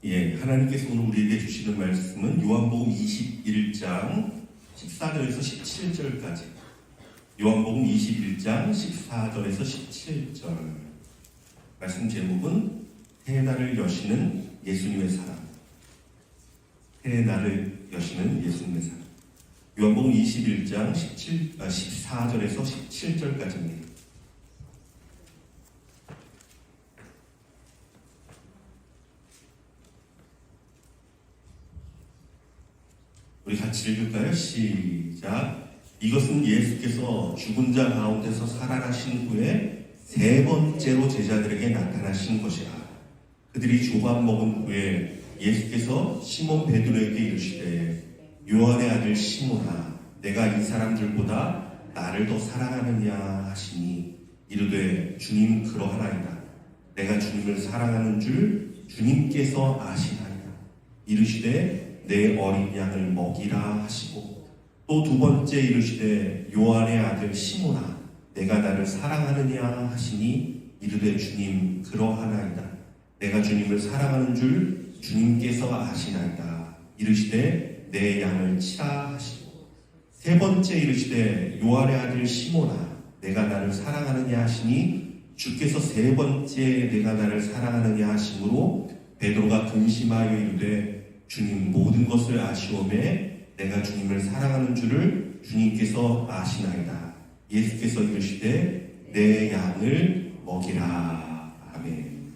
예, 하나님께서 오늘 우리에게 주시는 말씀은 요한복음 21장 14절에서 17절까지. 요한복음 21장 14절에서 17절. 말씀 제목은 새 날을 여시는 예수님의 사랑. 새 날을 여시는 예수님의 사랑. 요한복음 21장 14절에서 17절까지입니다. 우리 같이 읽을까요? 시작. 이것은 예수께서 죽은 자 가운데서 살아나신 후에 세 번째로 제자들에게 나타나신 것이라. 그들이 조밥 먹은 후에 예수께서 시몬 베드로에게 이르시되 요한의 아들 시몬아, 내가 이 사람들보다 나를 더 사랑하느냐 하시니 이르되 주님 그러하나이다. 내가 주님을 사랑하는 줄 주님께서 아시나이다. 이르시되 내 어린 양을 먹이라 하시고 또 두 번째 이르시되 요한의 아들 시몬아, 내가 나를 사랑하느냐 하시니 이르되 주님 그러하나이다. 내가 주님을 사랑하는 줄 주님께서 아시나이다. 이르시되 내 양을 치라 하시고 세 번째 이르시되 요한의 아들 시몬아, 내가 나를 사랑하느냐 하시니 주께서 세 번째 내가 나를 사랑하느냐 하심으로 베드로가 근심하여 이르되 주님 모든 것을 아시오매 내가 주님을 사랑하는 줄을 주님께서 아시나이다. 예수께서 이르시되 내 양을 먹이라. 아멘.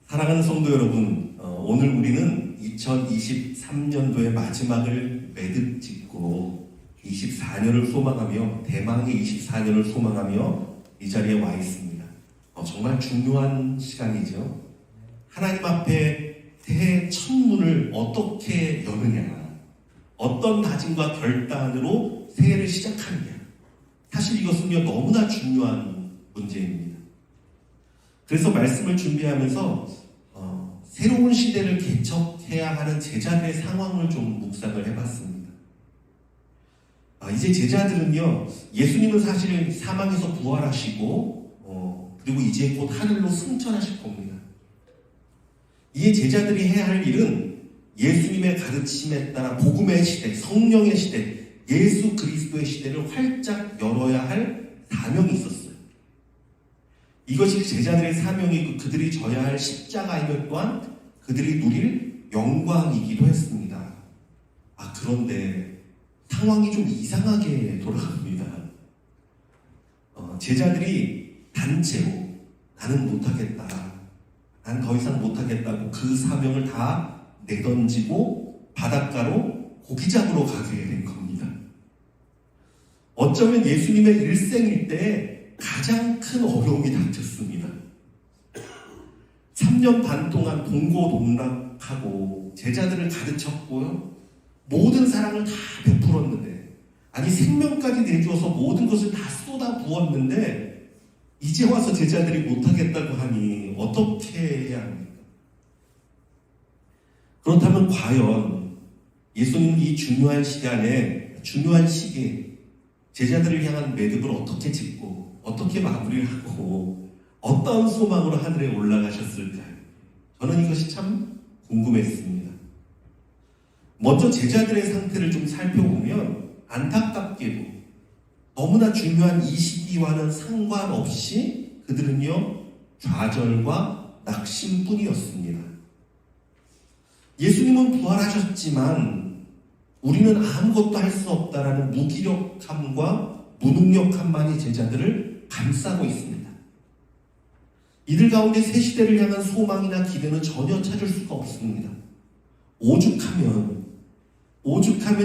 사랑하는 성도 여러분, 오늘 우리는 2023년도의 마지막을 매듭 짓고 24년을 소망하며, 대망의 24년을 소망하며 이 자리에 와 있습니다. 정말 중요한 시간이죠. 하나님 앞에 새해 첫 문을 어떻게 여느냐, 어떤 다짐과 결단으로 새해를 시작하느냐, 사실 이것은요 너무나 중요한 문제입니다. 그래서 말씀을 준비하면서 새로운 시대를 개척해야 하는 제자들의 상황을 좀 묵상을 해봤습니다. 이제 제자들은요, 예수님은 사실 사망에서 부활하시고 그리고 이제 곧 하늘로 승천하실 겁니다. 이에 제자들이 해야 할 일은 예수님의 가르침에 따라 복음의 시대, 성령의 시대, 예수 그리스도의 시대를 활짝 열어야 할 사명이 있었어요. 이것이 제자들의 사명이고 그들이 져야 할 십자가이며 또한 그들이 누릴 영광이기도 했습니다. 그런데 상황이 좀 이상하게 돌아갑니다. 제자들이 단체로 나는 못하겠다, 난 더 이상 못하겠다고 그 사명을 다 내던지고 바닷가로 고기 잡으러 가게 된 겁니다. 어쩌면 예수님의 일생일 때 가장 큰 어려움이 닥쳤습니다. 3년 반 동안 동고동락하고 제자들을 가르쳤고요, 모든 사랑을 다 베풀었는데, 아니 생명까지 내주어서 모든 것을 다 쏟아 부었는데 이제 와서 제자들이 못하겠다고 하니 어떻게 해야 합니까? 그렇다면 과연 예수님은 이 중요한 시간에, 중요한 시기에 제자들을 향한 매듭을 어떻게 짓고 어떻게 마무리를 하고 어떤 소망으로 하늘에 올라가셨을까요? 저는 이것이 참 궁금했습니다. 먼저 제자들의 상태를 좀 살펴보면 안타깝게도 너무나 중요한 이 시기와는 상관없이 그들은요 좌절과 낙심뿐이었습니다. 예수님은 부활하셨지만 우리는 아무것도 할 수 없다라는 무기력함과 무능력함만이 제자들을 감싸고 있습니다. 이들 가운데 새 시대를 향한 소망이나 기대는 전혀 찾을 수가 없습니다. 오죽하면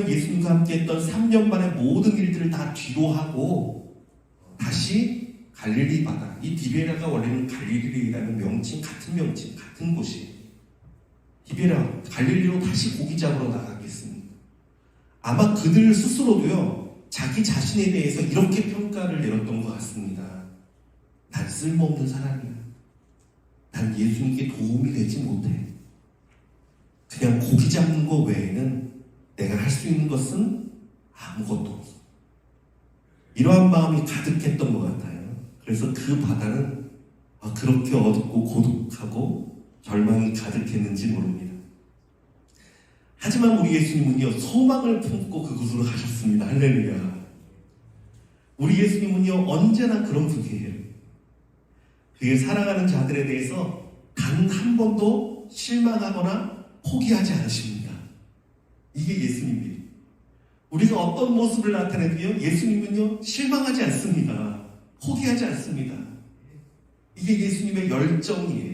예수님과 함께 했던 3년 만에 모든 일들을 다 뒤로 하고 다시 갈릴리 바다, 이 디베라가 원래는 갈릴리라는 명칭, 같은 명칭, 같은 곳이 디베라, 갈릴리로 다시 고기 잡으러 나가겠습니다. 아마 그들 스스로도요 자기 자신에 대해서 이렇게 평가를 내렸던 것 같습니다. 난 쓸모없는 사람이야. 난 예수님께 도움이 되지 못해. 그냥 고기 잡는 거 외에는 내가 할 수 있는 것은 아무것도 없어. 이러한 마음이 가득했던 것 같아요. 그래서 그 바다는 그렇게 어둡고 고독하고 절망이 가득했는지 모릅니다. 하지만 우리 예수님은요, 소망을 품고 그곳으로 가셨습니다. 할렐루야. 우리 예수님은요, 언제나 그런 분이에요. 그의 사랑하는 자들에 대해서 단 한 번도 실망하거나 포기하지 않으십니다. 이게 예수님이에요. 우리가 어떤 모습을 나타내도요, 예수님은요, 실망하지 않습니다. 포기하지 않습니다. 이게 예수님의 열정이에요.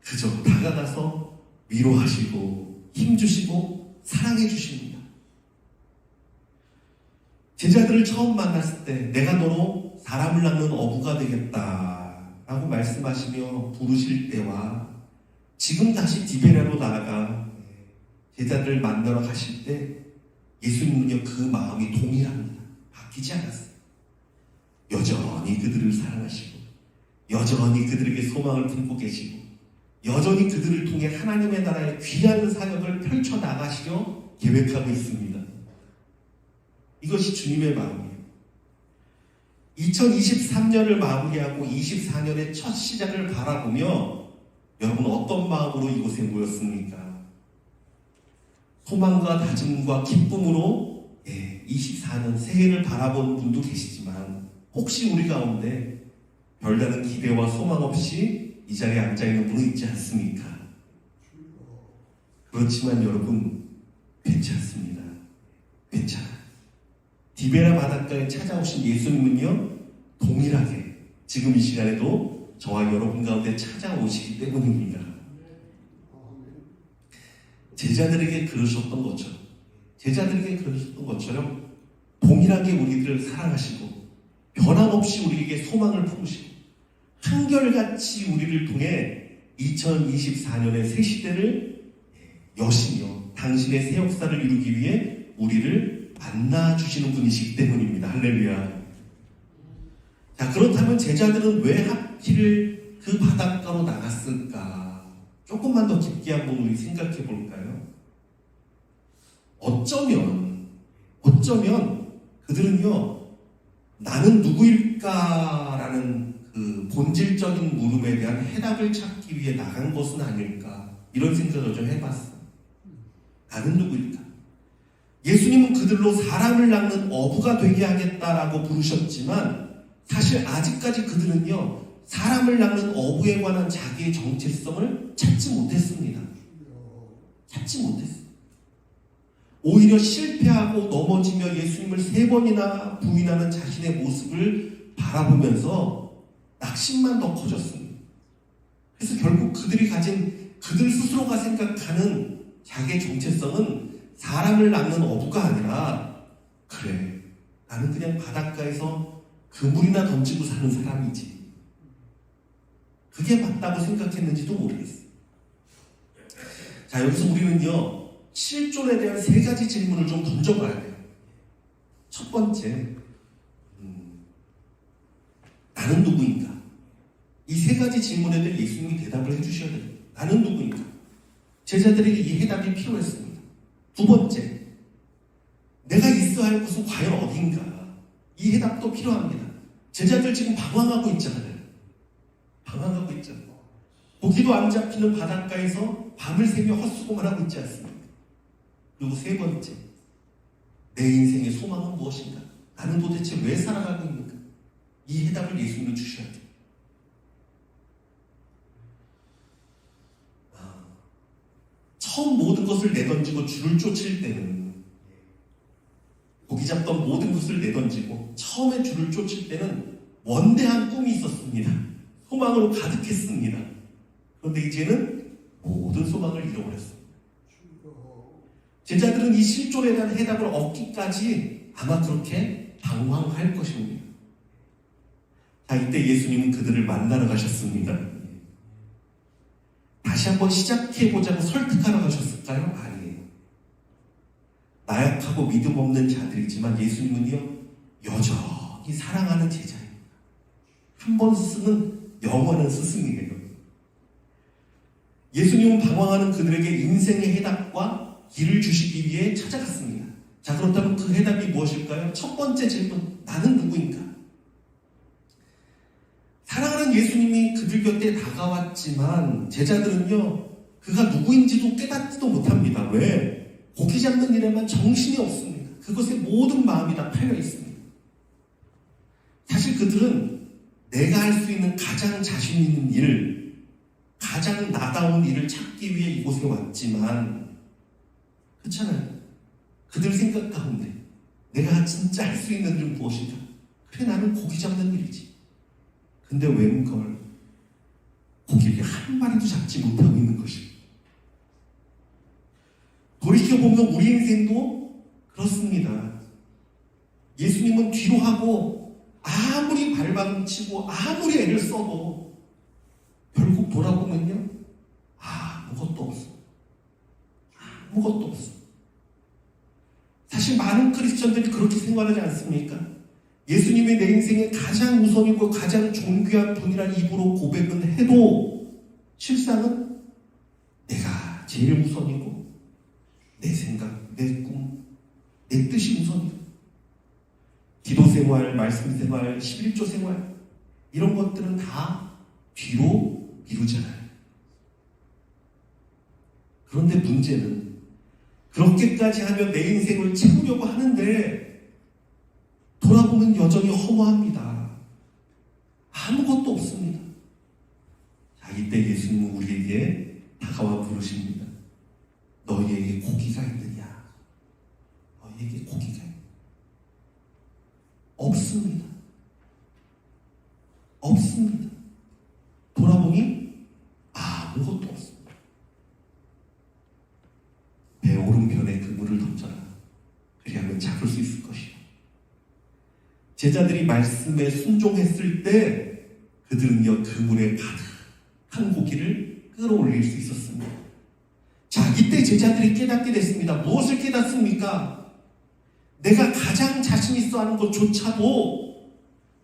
그저 다가가서 위로하시고 힘주시고 사랑해 주십니다. 제자들을 처음 만났을 때 내가 너로 사람을 낳는 어부가 되겠다라고 말씀하시며 부르실 때와 지금 다시 디베라로 나아가 제자들을 만나러 가실 때 예수님은요, 그 마음이 동일합니다. 바뀌지 않았어요. 여전히 그들을 사랑하시고 여전히 그들에게 소망을 품고 계시고 여전히 그들을 통해 하나님의 나라의 귀한 사역을 펼쳐나가시려 계획하고 있습니다. 이것이 주님의 마음이에요. 2023년을 마무리하고 24년의 첫 시작을 바라보며 여러분 어떤 마음으로 이곳에 모였습니까? 소망과 다짐과 기쁨으로 24년 새해를 바라본 분도 계시지만 혹시 우리 가운데 별다른 기대와 소망 없이 이 자리에 앉아있는 분은 있지 않습니까? 그렇지만 여러분 괜찮습니다. 괜찮아요. 디베라 바닷가에 찾아오신 예수님은요, 동일하게 지금 이 시간에도 저와 여러분 가운데 찾아오시기 때문입니다. 제자들에게 그러셨던 것처럼 동일하게 우리들을 사랑하시고 변함없이 우리에게 소망을 품으시고 한결같이 우리를 통해 2024년의 새 시대를 여시며 당신의 새 역사를 이루기 위해 우리를 만나주시는 분이시기 때문입니다. 할렐루야. 자, 그렇다면 제자들은 왜 하필 그 바닷가로 나갔을까? 조금만 더 깊게 한번 우리 생각해 볼까요? 어쩌면 그들은요, 나는 누구일까라는 그 본질적인 물음에 대한 해답을 찾기 위해 나간 것은 아닐까, 이런 생각을 좀 해봤어요. 나는 누구일까? 예수님은 그들로 사람을 낳는 어부가 되게 하겠다라고 부르셨지만 사실 아직까지 그들은요, 사람을 낳는 어부에 관한 자기의 정체성을 찾지 못했습니다. 오히려 실패하고 넘어지며 예수님을 3번이나 부인하는 자신의 모습을 바라보면서 낙심만 더 커졌습니다. 그래서 결국 그들이 가진, 그들 스스로가 생각하는 자기의 정체성은 사람을 낳는 어부가 아니라, 그래, 나는 그냥 바닷가에서 그물이나 던지고 사는 사람이지, 그게 맞다고 생각했는지도 모르겠어요. 자, 여기서 우리는요, 실존에 대한 3가지 질문을 좀 던져봐야 돼요. 첫 번째, 나는 누구인가? 이 3가지 질문에 대해 예수님이 대답을 해주셔야 돼요. 나는 누구인가? 제자들에게 이 해답이 필요했습니다. 두 번째, 내가 있어야 할 곳은 과연 어딘가? 이 해답도 필요합니다. 제자들 지금 방황하고 있잖아요. 고기도 안 잡히는 바닷가에서 밤을 새며 헛수고만 하고 있지 않습니까? 그리고 3번째, 내 인생의 소망은 무엇인가? 나는 도대체 왜 살아가고 있는가? 이 해답을 예수님은 주셔야 돼요. 처음 모든 것을 내던지고 줄을 쫓을 때는, 고기 잡던 모든 것을 내던지고 처음에 줄을 쫓을 때는 원대한 꿈이 있었습니다. 소망으로 가득했습니다. 그런데 이제는 모든 소망을 잃어버렸습니다. 제자들은 이 실존에 대한 해답을 얻기까지 아마 그렇게 방황할 것입니다. 자, 이때 예수님은 그들을 만나러 가셨습니다. 다시 한번 시작해보자고 설득하러 가셨을까요? 아니에요. 나약하고 믿음 없는 자들이지만 예수님은요, 여전히 사랑하는 제자입니다. 한 번 쓰는 영원한 스승이에요. 예수님은 방황하는 그들에게 인생의 해답과 길을 주시기 위해 찾아갔습니다. 자, 그렇다면 그 해답이 무엇일까요? 첫 번째 질문, 나는 누구인가? 사랑하는 예수님이 그들 곁에 다가왔지만 제자들은요, 그가 누구인지도 깨닫지도 못합니다. 왜? 고기 잡는 일에만 정신이 없습니다. 그것에 모든 마음이 다 팔려 있습니다. 사실 그들은 내가 할 수 있는 가장 자신 있는 일, 가장 나다운 일을 찾기 위해 이곳에 왔지만, 그렇잖아요. 그들 생각 가운데 내가 진짜 할 수 있는 일은 무엇인가? 그래, 나는 고기 잡는 일이지. 근데 웬걸 고기를 한 마리도 잡지 못하고 있는 것입니다. 돌이켜보면 우리 인생도 그렇습니다. 예수님은 뒤로 하고 아무리 발방치고 아무리 애를 써도 결국 돌아보면요, 아무것도 없어. 아무것도 없어. 사실 많은 크리스천들이 그렇게 생각하지 않습니까? 예수님이 내 인생의 가장 우선이고 가장 존귀한 분이란 입으로 고백은 해도 실상은 내가 제일 우선이고 내 생각, 내 꿈, 내 뜻이 우선이고 기도 생활, 말씀 생활, 11조 생활 이런 것들은 다 뒤로 미루잖아요. 그런데 문제는 그렇게까지 하면 내 인생을 채우려고 하는데 돌아보면 여전히 허무합니다. 아무것도 없습니다. 자, 이때 예수님은 우리에게 다가와 부르십니다. 너희에게 고기가 있느냐? 너희에게 고기가 있느냐? 없습니다. 없습니다. 돌아보니 아무것도 없습니다. 배 오른편에 그물을 던져라. 그리하면 잡을 수 있을 것이요. 제자들이 말씀에 순종했을 때 그들은요, 그물에 가득한 고기를 끌어올릴 수 있었습니다. 자, 이때 제자들이 깨닫게 됐습니다. 무엇을 깨닫습니까? 내가 가장 자신 있어 하는 것조차도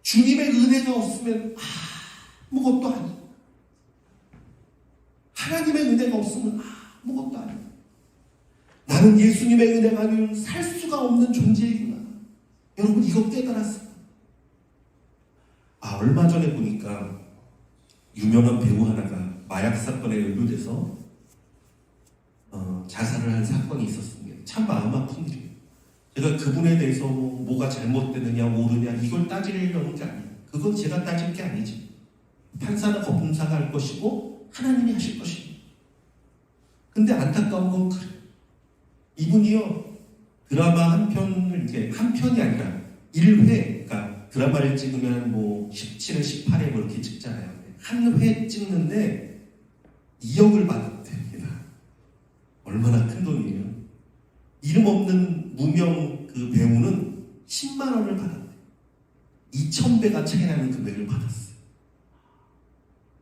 주님의 은혜가 없으면 아무것도 아니야. 하나님의 은혜가 없으면 아무것도 아니야. 나는 예수님의 은혜가 아니면 살 수가 없는 존재이구나. 여러분, 이거 깨달았어요. 얼마 전에 보니까 유명한 배우 하나가 마약 사건에 연루돼서 자살을 한 사건이 있었습니다. 참 마음 아픈 일이에요. 제가 그분에 대해서 뭐가 잘못되느냐 옳으냐 이걸 따지려는 게 아니에요. 그건 제가 따질 게 아니지. 판사나 검사가 할 것이고 하나님이 하실 것입니다. 근데 안타까운 건 그래요. 이분이요, 드라마 한 편을 이제 한 편이 아니라 1회, 그러니까 드라마를 찍으면 뭐 17회, 18회 뭐 이렇게 찍잖아요. 한 회 찍는데 2억을 받았답니다. 얼마나 큰 돈이에요. 이름 없는 무명 그 배우는 10만 원을 받았대요. 2,000배가 차이 나는 금액을 받았어요.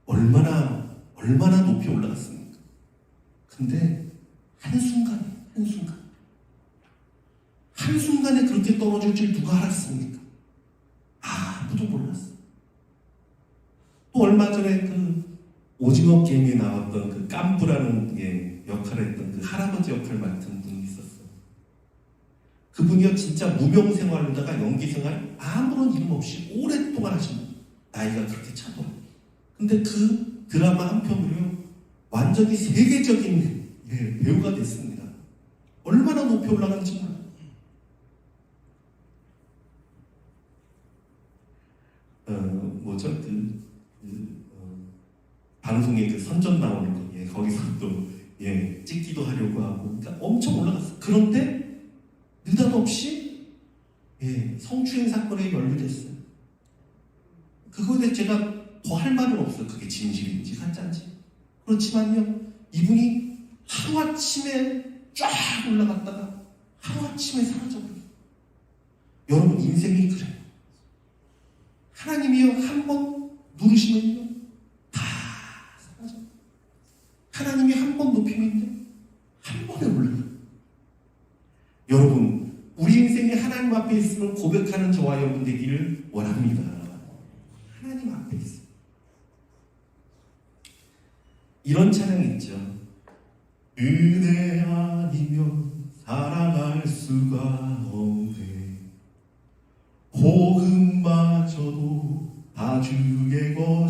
얼마나 높이 올라갔습니까? 근데 한순간에 그렇게 떨어질 줄 누가 알았습니까? 아무도 몰랐어요. 또 얼마 전에 그 오징어 게임에 나왔던 그 깐부라는 역할을 했던 그 할아버지 역할 맡은 분이 있었어요. 그분이요, 진짜 무명 생활로다가 연기 생활 아무런 이름 없이 오랫동안 하신 분. 나이가 그렇게 차더라고요. 근데 그 드라마 한 편으로요, 완전히 세계적인 배우가 됐습니다. 얼마나 높이 올라간지 몰라요. 방송에 그 선전 나오는 거, 거기서 또 찍기도 하려고 하고, 그러니까 엄청 올라갔어요. 그런데 느닷없이 성추행 사건에 연루됐어요. 그거에 대해 제가 더 할 말은 없어요. 그게 진실인지 가짜인지. 그렇지만요, 이분이 하루아침에 쫙 올라갔다가 하루아침에 사라져버려요. 여러분, 인생이 그래요. 하나님이요, 한 번 누르시면요 다 사라져요. 하나님이 한 번 높이면요 한 번에 올라가요. 여러분, 우리 인생이 하나님 앞에 있으면 고백하는 저와 여러분 되기를 원합니다. 하나님 앞에 있어요. 이런 찬양이 있죠. 은혜 아니면 살아갈 수가 없네. 복음마저도 다 주의 것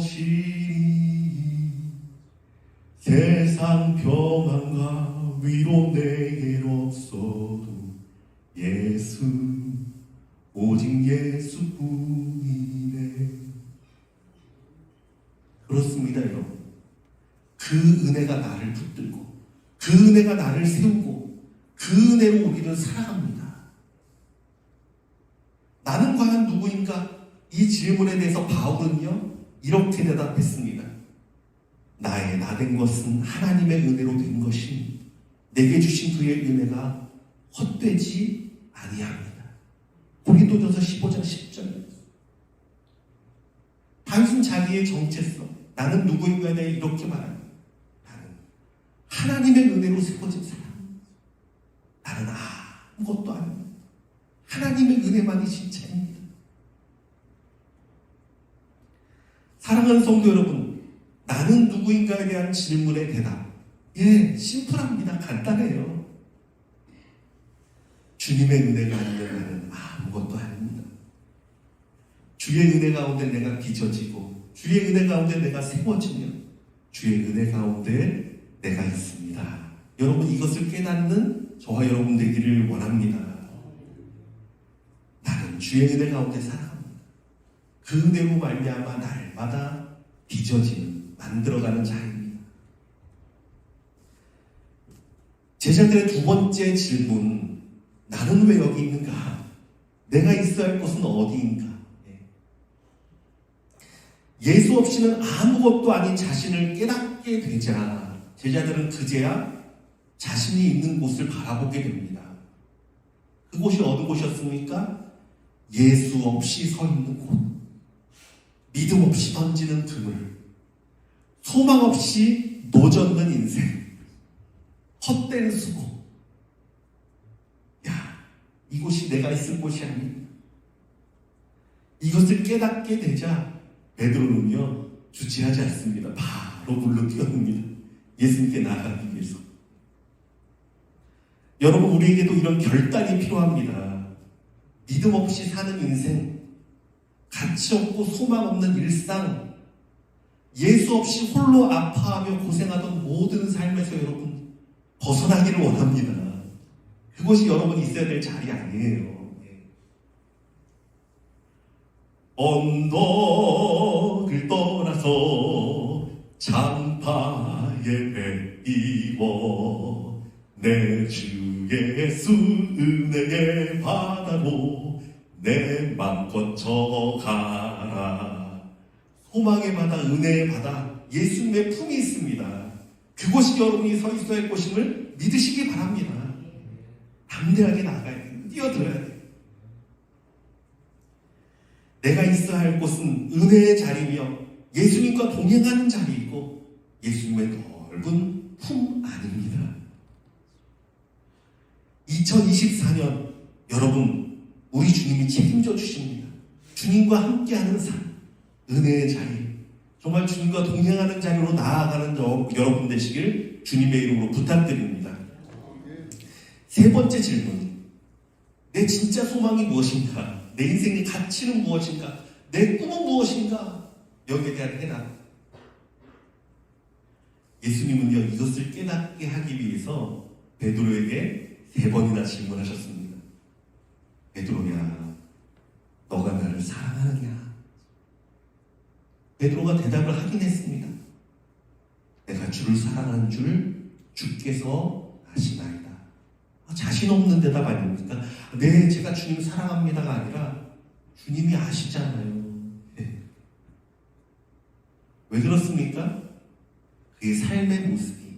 세상 평안과 위로 내겐 없어도 예수, 오직 예수뿐이네. 그렇습니다, 여러분. 그 은혜가 나를 붙들고, 그 은혜가 나를 세우고, 그 은혜로 우리는 살아갑니다. 나는 과연 누구인가? 이 질문에 대해서 바울은요, 이렇게 대답했습니다. 나의 나된 것은 하나님의 은혜로 된 것이 내게 주신 그의 은혜가 헛되지 아니합니다. 고린도전서 15장 10절. 단순 자기의 정체성, 나는 누구인가에 대해 이렇게 말합니다. 나는 하나님의 은혜로 세워진 사람. 나는 아무것도 아닙니다. 하나님의 은혜만이 진짜입니다. 사랑하는 성도 여러분, 나는 누구인가에 대한 질문의 대답, 심플합니다. 간단해요. 주님의 은혜가 아니면 나는 아무것도 아닙니다. 주의 은혜 가운데 내가 빚어지고, 주의 은혜 가운데 내가 세워지면 주의 은혜 가운데 내가 있습니다. 여러분, 이것을 깨닫는 저와 여러분 되기를 원합니다. 나는 주의 은혜 가운데 살아갑니다. 그 은혜로 말미암아 날마다 빚어지는, 만들어가는 자입니다. 제자들의 두 번째 질문, 나는 왜 여기 있는가? 내가 있어야 할 곳은 어디인가? 예수 없이는 아무것도 아닌 자신을 깨닫게 되자 제자들은 그제야 자신이 있는 곳을 바라보게 됩니다. 그곳이 어느 곳이었습니까? 예수 없이 서 있는 곳, 믿음 없이 던지는 그물, 소망 없이 노젓는 인생, 헛된 수고. 이곳이 내가 있을 곳이 아닙니다. 이것을 깨닫게 되자 베드로는요, 주체하지 않습니다. 바로 물로 뛰어듭니다. 예수님께 나아가기 위해서. 여러분, 우리에게도 이런 결단이 필요합니다. 믿음 없이 사는 인생, 가치 없고 소망 없는 일상, 예수 없이 홀로 아파하며 고생하던 모든 삶에서 여러분 벗어나기를 원합니다. 그것이 여러분이 있어야 될 자리 아니에요. 언덕을 떠나서 장파에 배이워 내 주 예수 은혜의 바다로 내 맘 거쳐가라. 소망의 바다, 은혜의 바다, 예수님의 품이 있습니다. 그곳이 여러분이 서 있어야 할 곳임을 믿으시기 바랍니다. 담대하게 나가야 돼요. 뛰어들어야 돼요. 내가 있어야 할 곳은 은혜의 자리며 예수님과 동행하는 자리이고 예수님의 넓은 품 안입니다. 2024년 여러분, 우리 주님이 책임져 주십니다. 주님과 함께하는 삶, 은혜의 자리, 정말 주님과 동행하는 자리로 나아가는 여러분 되시길 주님의 이름으로 부탁드립니다. 세 번째 질문, 내 진짜 소망이 무엇인가? 내 인생의 가치는 무엇인가? 내 꿈은 무엇인가? 여기에 대한 해답. 예수님은요, 이것을 깨닫게 하기 위해서 베드로에게 3번이나 질문하셨습니다. 베드로야, 너가 나를 사랑하느냐? 베드로가 대답을 하긴 했습니다. 내가 주를 사랑하는 줄 주께서 아시나이다. 자신 없는 대답 아닙니까? 네, 제가 주님 사랑합니다가 아니라 주님이 아시잖아요. 네. 왜 그렇습니까? 그의 삶의 모습이,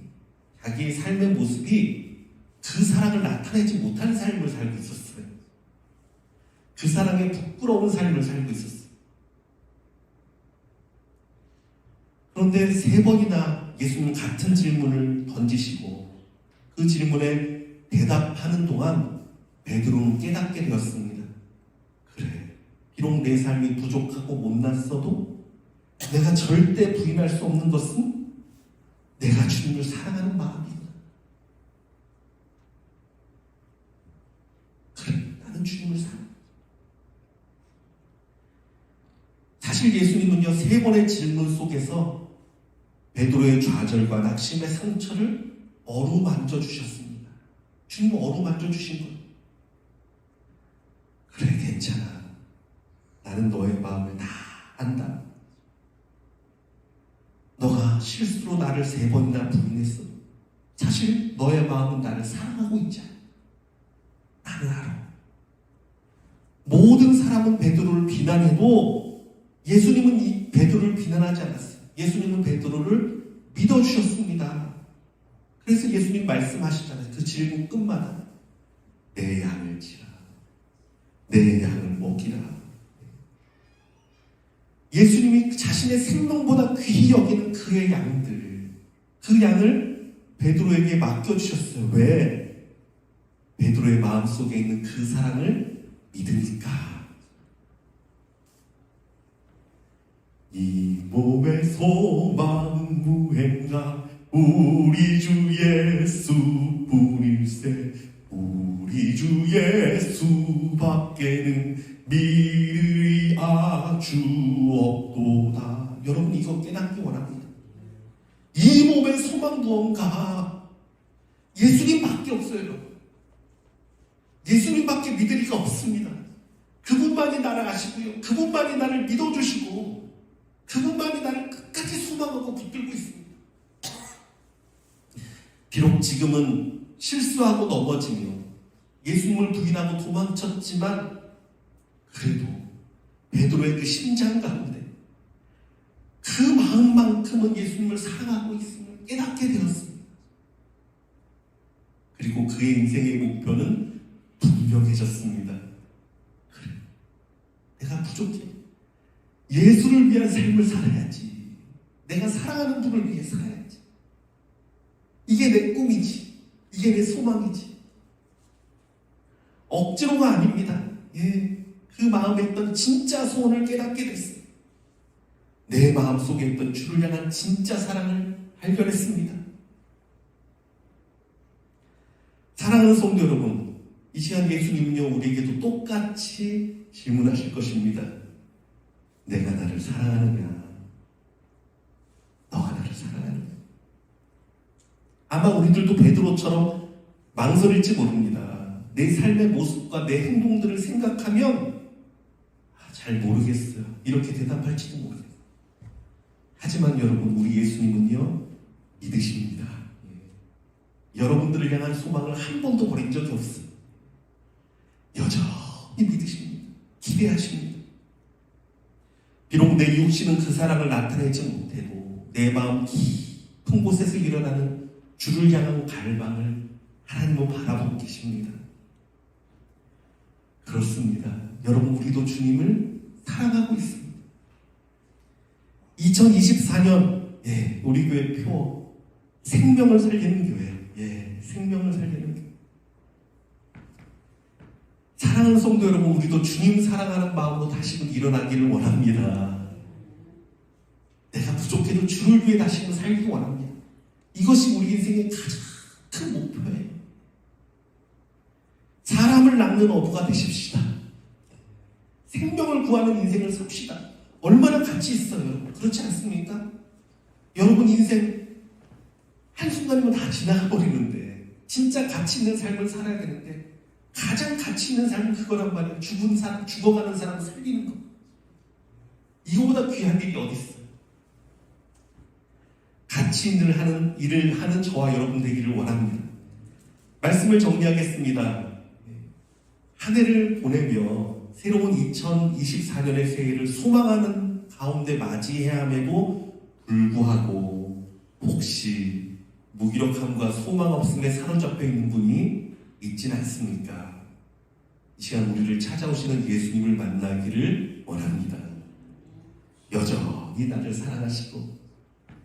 자기의 삶의 모습이 그 사랑을 나타내지 못한 삶을 살고 있었어요. 그 사랑에 부끄러운 삶을 살고 있었어요. 그런데 3번이나 예수님 같은 질문을 던지시고 그 질문에 대답하는 동안 베드로는 깨닫게 되었습니다. 그래, 비록 내 삶이 부족하고 못났어도 내가 절대 부인할 수 없는 것은 내가 주님을 사랑하는 마음이다. 그래, 나는 주님을 사랑해. 사실 예수님은요, 3번의 질문 속에서 베드로의 좌절과 낙심의 상처를 어루만져 주셨습니다. 주님 어루만져 주신 거예요. 그래, 괜찮아. 나는 너의 마음을 다 안다. 너가 실수로 나를 3번이나 부인했어. 사실 너의 마음은 나를 사랑하고 있잖아. 나는 알아. 모든 사람은 베드로를 비난해도 예수님은 이 베드로를 비난하지 않았어요. 예수님은 베드로를 믿어주셨습니다. 그래서 예수님 말씀하시잖아요. 그 질문 끝마다 내 양을 치라. 내 양을 먹이라. 예수님이 자신의 생명보다 귀히 여기는 그의 양들, 그 양을 베드로에게 맡겨주셨어요. 왜? 베드로의 마음속에 있는 그 사랑을 믿으니까. 이 몸의 소망 무행가 우리 주 예수뿐일세. 우리 주 예수밖에는 믿으리 아주 없도다. 여러분 이거 깨닫기 원합니다. 이 몸의 소망 무언가 예수님밖에 없어요. 여러분. 예수님밖에 믿으리가 없습니다. 그분만이 나를 아시고요. 그분만이 나를 믿어주시고 그분만이 나를 끝까지 소망하고 붙들고 있습니다. 비록 지금은 실수하고 넘어지며 예수님을 부인하고 도망쳤지만 그래도 베드로의 그 심장 가운데 그 마음만큼은 예수님을 사랑하고 있음을 깨닫게 되었습니다. 그리고 그의 인생의 목표는 분명해졌습니다. 그래, 내가 부족해. 예수를 위한 삶을 살아야지. 내가 사랑하는 분을 위해 살아야지. 이게 내 꿈이지. 이게 내 소망이지. 억지로가 아닙니다. 그 마음에 있던 진짜 소원을 깨닫게 됐어요. 내 마음속에 있던 주를 향한 진짜 사랑을 발견했습니다. 사랑하는 성도 여러분, 이 시간 예수님은요 우리에게도 똑같이 질문하실 것입니다. 내가 나를 사랑하느냐? 너가 나를 사랑하느냐? 아마 우리들도 베드로처럼 망설일지 모릅니다. 내 삶의 모습과 내 행동들을 생각하면 잘 모르겠어요. 이렇게 대답할지도 모르겠어요. 하지만 여러분, 우리 예수님은요 믿으십니다. 여러분들을 향한 소망을 한 번도 버린 적이 없어요. 여전히 믿으십니다. 기대하십니다. 비록 내 육신은 그 사랑을 나타내지 못해도 내 마음 깊은 곳에서 일어나는 주를 향한 갈망을 하나님은 바라보고 계십니다. 그렇습니다. 여러분, 우리도 주님을 사랑하고 있습니다. 2024년 우리 교회 표 생명을 살리는 교회예요. 생명을 살리는 교회. 사랑하는 성도 여러분, 우리도 주님 사랑하는 마음으로 다시금 일어나기를 원합니다. 내가 부족해도 주를 위해 다시금 살기 원합니다. 이것이 우리 인생의 가장 큰 목표예요. 사람을 낳는 어부가 되십시다. 생명을 구하는 인생을 삽시다. 얼마나 가치 있어요, 여러분. 그렇지 않습니까? 여러분 인생 한순간이면 다 지나가 버리는데 진짜 가치 있는 삶을 살아야 되는데 가장 가치 있는 삶은 그거란 말이에요. 죽은 사람, 죽어가는 사람을 살리는 거. 이거보다 귀한 일이 어디 있어요? 가치 있는 일을 하는 저와 여러분 되기를 원합니다. 말씀을 정리하겠습니다. 한 해를 보내며 새로운 2024년의 새해를 소망하는 가운데 맞이해야 함에도 불구하고 혹시 무기력함과 소망 없음에 사로잡혀 있는 분이 있진 않습니까? 이 시간 우리를 찾아오시는 예수님을 만나기를 원합니다. 여전히 나를 사랑하시고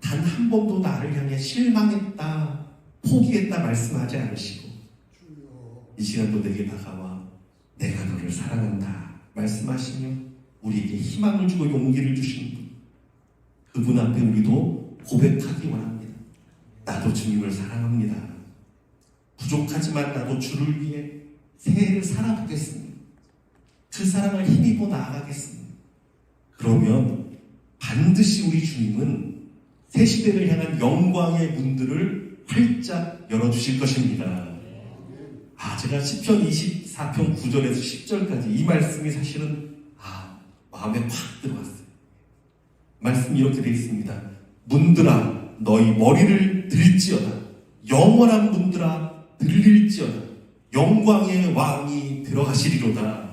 단 한 번도 나를 향해 실망했다, 포기했다 말씀하지 않으시고 이 시간도 내게 다가와 내가 너를 사랑한다 말씀하시며 우리에게 희망을 주고 용기를 주시는 분, 그분 앞에 우리도 고백하기 원합니다. 나도 주님을 사랑합니다. 부족하지만 나도 주를 위해 새해를 살아보겠습니다. 그 사랑을 힘입어 나아가겠습니다. 그러면 반드시 우리 주님은 새 시대를 향한 영광의 문들을 활짝 열어주실 것입니다. 제가 시편 24편 9절에서 10절까지 이 말씀이 사실은 마음에 확 들어왔어요. 말씀이 이렇게 되어 있습니다. 문들아 너희 머리를 들지어다. 영원한 문들아 들릴지어다. 영광의 왕이 들어가시리로다.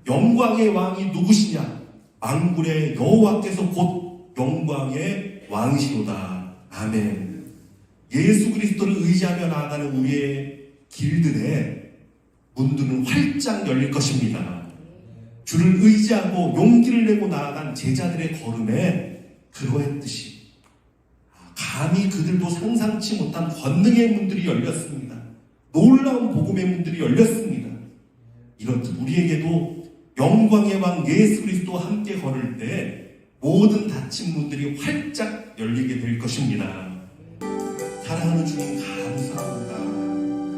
영광의 왕이 누구시냐? 만군의 여호와께서 곧 영광의 왕이시로다. 아멘. 예수 그리스도를 의지하며 나아가는 우리의 길들의 문들은 활짝 열릴 것입니다. 주를 의지하고 용기를 내고 나아간 제자들의 걸음에 그러했듯이 감히 그들도 상상치 못한 권능의 문들이 열렸습니다. 놀라운 복음의 문들이 열렸습니다. 이렇듯 우리에게도 영광의 왕 예수 그리스도와 함께 걸을 때 모든 닫힌 문들이 활짝 열리게 될 것입니다. 사랑하는 주님 감사합니다.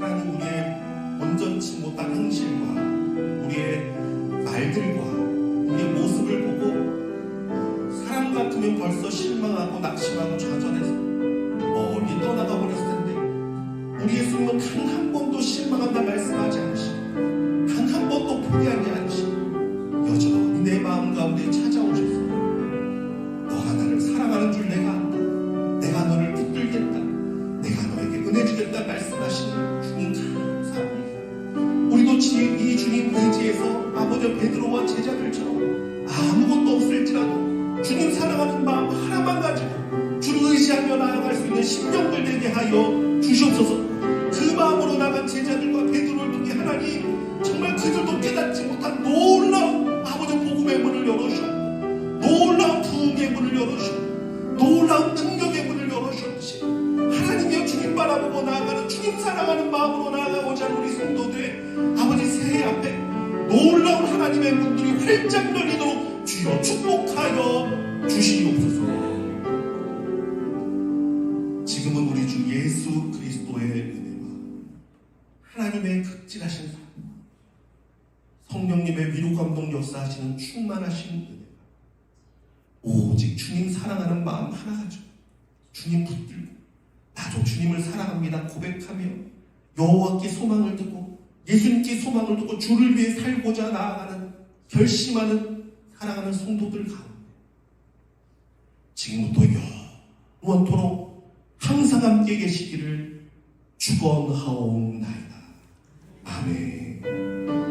하나님 우리의 온전치 못한 행실과 우리의 말들과 우리의 모습을 보고 사람 같으면 벌써 실망하고 낙심하고 좌절해서 멀리 떠나가 버렸을 텐데 우리 예수님은 단 한 번도 실망한다 말씀하지 않으시고 단 한 번도 포기하지 않으시고 여전히 내 마음 가운데 찾아오셔서 너가 나를 사랑하는 줄 내가 너를 붙들겠다, 내가 너에게 은혜 주겠다 말씀하시는 주님 감사합니다. 우리도 이 주님 의지에서 아버지 베드로와 제자들처럼 아무것도 없을지라도 주님 사랑하는 마음 하나만 가지고 주를 의지하며 나아갈 수 있는 심령들 되게 하여 주시옵소서. 그 마음으로 나간 제자들과 베드로를 통해 하나님 정말 그들도 깨닫지 못한 놀라운 아버지 복음의 문을 열어주셨고 놀라운 부흥의 문을 열어주셨고 놀라운 능력의 문을 열어주셨듯이 하나님의 주님 바라보고 나아가는 주님 사랑하는 마음으로 나아가고자 하는 우리 성도들의 아버지 새해 앞에 놀라운 하나님의 문들이 활짝 열리도록 주여 축복하여 주시옵소서. 지금은 우리 주 예수 그리스도의 은혜와 하나님의 극진하신 사랑, 성령님의 위로 감동 역사하시는 충만하신 은혜가 오직 주님 사랑하는 마음 하나 가지고 주님 붙들고 나도 주님을 사랑합니다 고백하며 여호와께 소망을 두고 예수님께 소망을 두고 주를 위해 살고자 나아가는 결심하는 사랑하는 성도들 가운데 지금부터 영원토록 항상 함께 계시기를 축원하옵나이다. 아멘.